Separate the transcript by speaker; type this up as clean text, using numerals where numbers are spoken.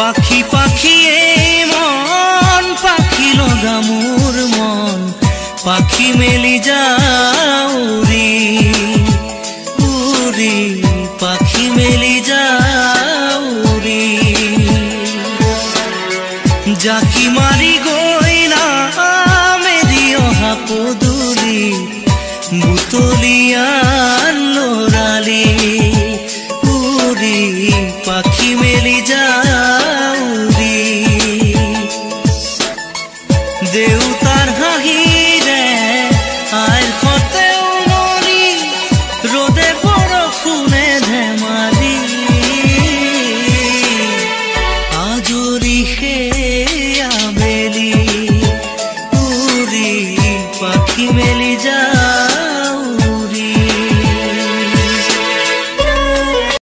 Speaker 1: পাখি পাখিয়ে মন পাখি লগা মোর মন পাখি মেলি যাও উড়ি উড়ি পাখি মেলি যাও উড়ি জাকি মারি গইলা মেরি অহা পদূলি বুতলিয়ান লৰালি উড়ি পাখি মেলি যাও উড়ি দেউতাৰ হাঁহিৰে আইৰ সতেও মৰি ৰ'দে বৰষুণে